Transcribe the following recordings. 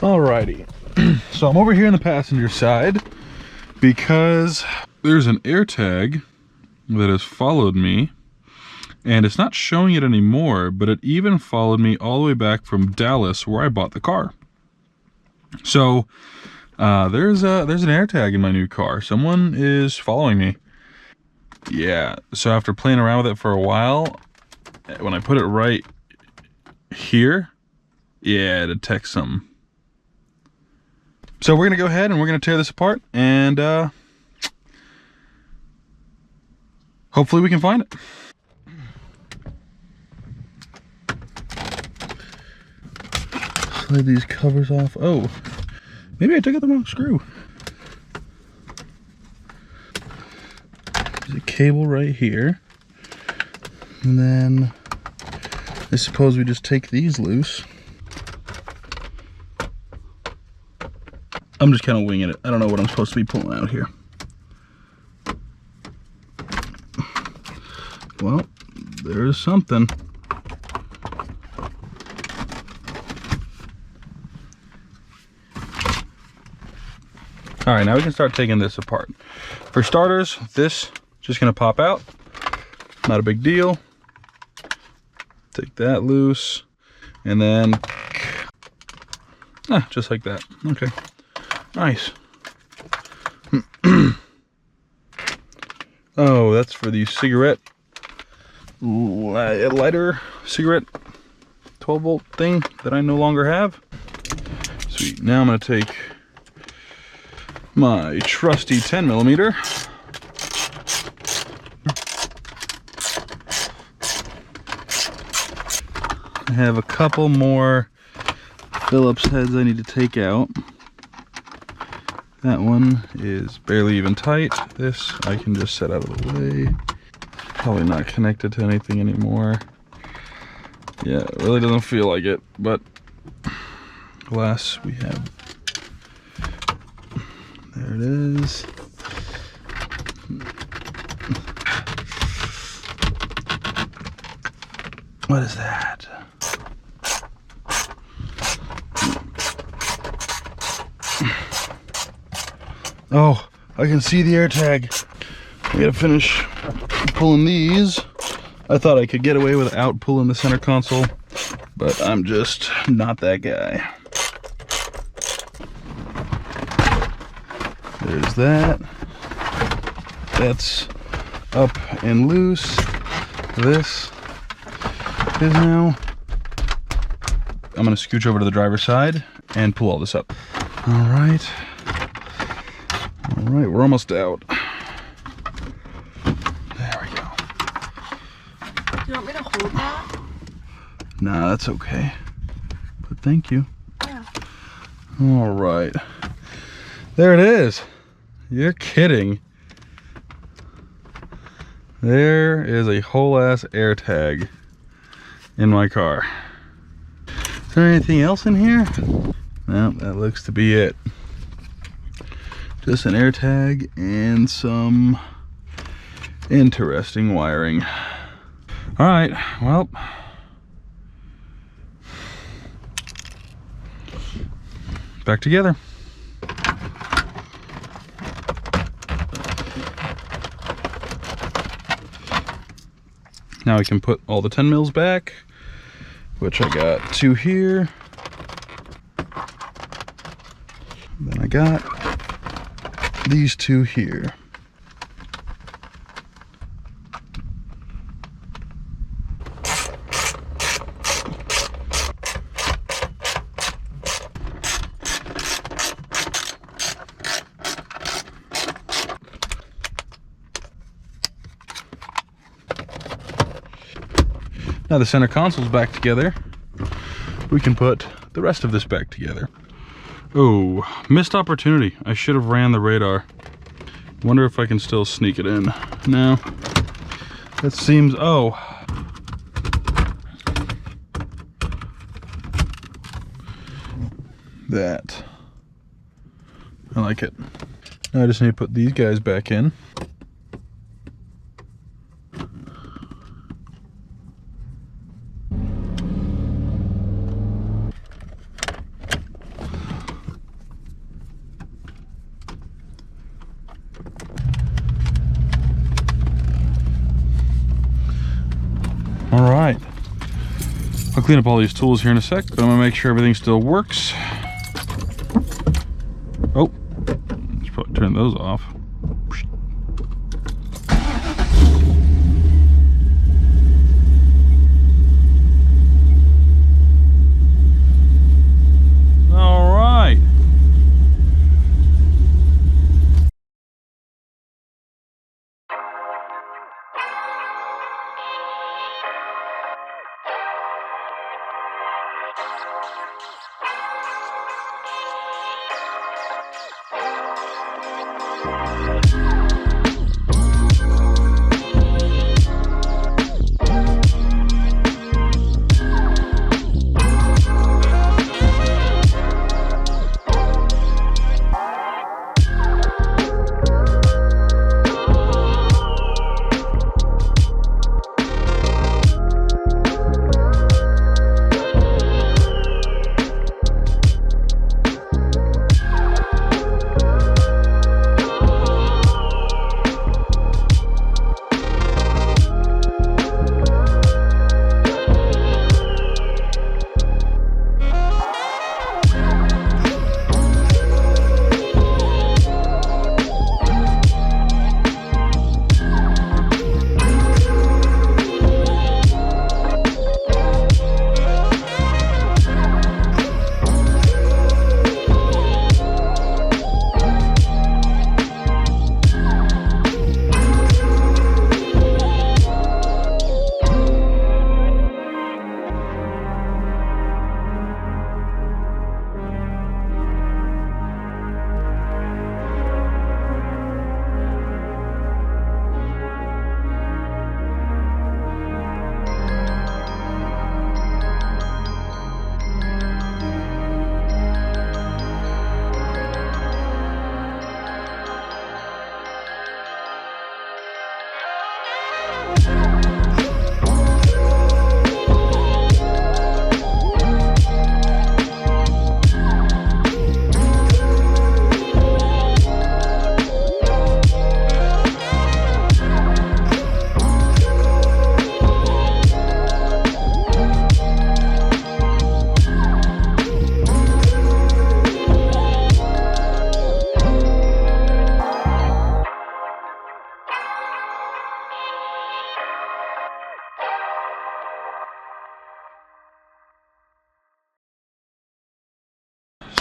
Alrighty, so I'm over here in the passenger side because there's an AirTag that has followed me, and it's not showing it anymore, but it even followed me all the way back from Dallas where I bought the car. So there's an AirTag in my new car. Someone is following me. Yeah, so after playing around with it for a while, when I put it right here, yeah, it detects something. So we're gonna go ahead and we're gonna tear this apart, and hopefully we can find it. Slide these covers off. Oh, maybe I took out the wrong screw. There's a cable right here. And then I suppose we just take these loose. I'm just kind of winging it. I don't know what I'm supposed to be pulling out here. Well, there's something. All right, now we can start taking this apart. For starters, this just gonna pop out. Not a big deal. Take that loose, and then just like that. Okay, nice. Oh, that's for the cigarette lighter cigarette 12-volt thing that I no longer have. Sweet. Now I'm gonna take my trusty 10mm. I have a couple more Phillips heads I need to take out. That one is barely even tight. This I can just set out of the way. Probably not connected to anything anymore. Yeah, it really doesn't feel like it, but glass we have. There it is. What is that? Oh, I can see the AirTag. I gotta finish pulling these. I thought I could get away without pulling the center console, but I'm just not that guy. There's that. That's up and loose. This is now. I'm gonna scooch over to the driver's side and pull all this up. All right, we're almost out. There we go. Do you want me to hold that? Nah, that's okay. But thank you. Yeah. All right. There it is. You're kidding. There is a whole ass AirTag in my car. Is there anything else in here? No, that looks to be it. Just an AirTag and some interesting wiring. All right, well. Back together. Now we can put all the 10 mils back, which I got 2 here. Then I got these 2 here. Now the center console's back together. We can put the rest of this back together. Oh, missed opportunity. I should have ran the radar. Wonder if I can still sneak it in. No. That seems, oh. That. I like it. Now I just need to put these guys back in. I'll clean up all these tools here in a sec, but I'm gonna make sure everything still works. Oh, let's probably turn those off. All right.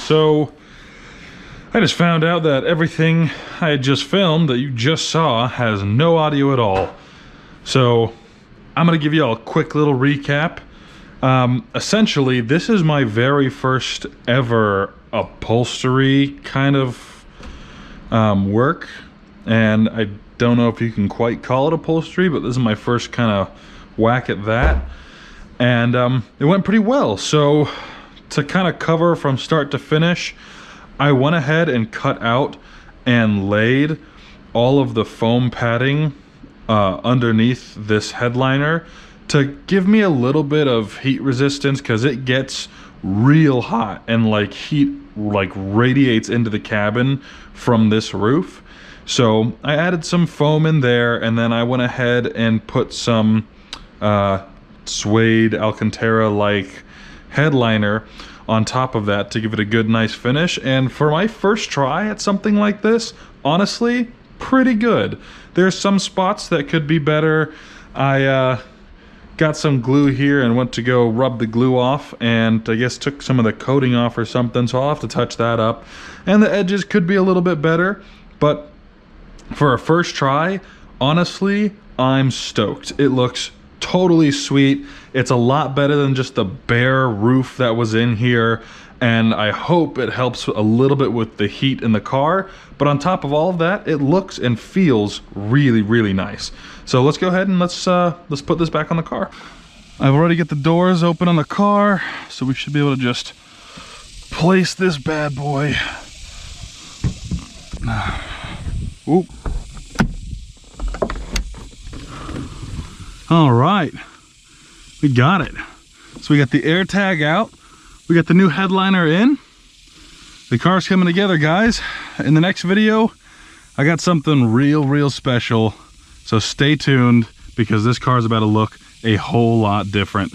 So I just found out that everything I had just filmed that you just saw has no audio at all. So I'm gonna give you all a quick little recap. Essentially, this is my very first ever upholstery kind of work, and I don't know if you can quite call it upholstery, but this is my first kind of whack at that, and it went pretty well. So to kind of cover from start to finish, I went ahead and cut out and laid all of the foam padding underneath this headliner to give me a little bit of heat resistance, because it gets real hot and like heat like radiates into the cabin from this roof. So I added some foam in there, and then I went ahead and put some suede Alcantara like headliner on top of that to give it a good nice finish. And for my first try at something like this, honestly, pretty good. There's some spots that could be better. I got some glue here and went to go rub the glue off, and I guess took some of the coating off or something, so I'll have to touch that up. And the edges could be a little bit better, but for a first try, honestly, I'm stoked. It looks totally sweet. It's a lot better than just the bare roof that was in here, and I hope it helps a little bit with the heat in the car. But on top of all of that, it looks and feels really, really nice. So let's go ahead and let's put this back on the car. I've already got the doors open on the car, so we should be able to just place this bad boy. Oop. All right, we got it. So we got the Airtag out, we got the new headliner in, the car's coming together, guys. In the next video, I got something real special, so stay tuned, because this car's about to look a whole lot different.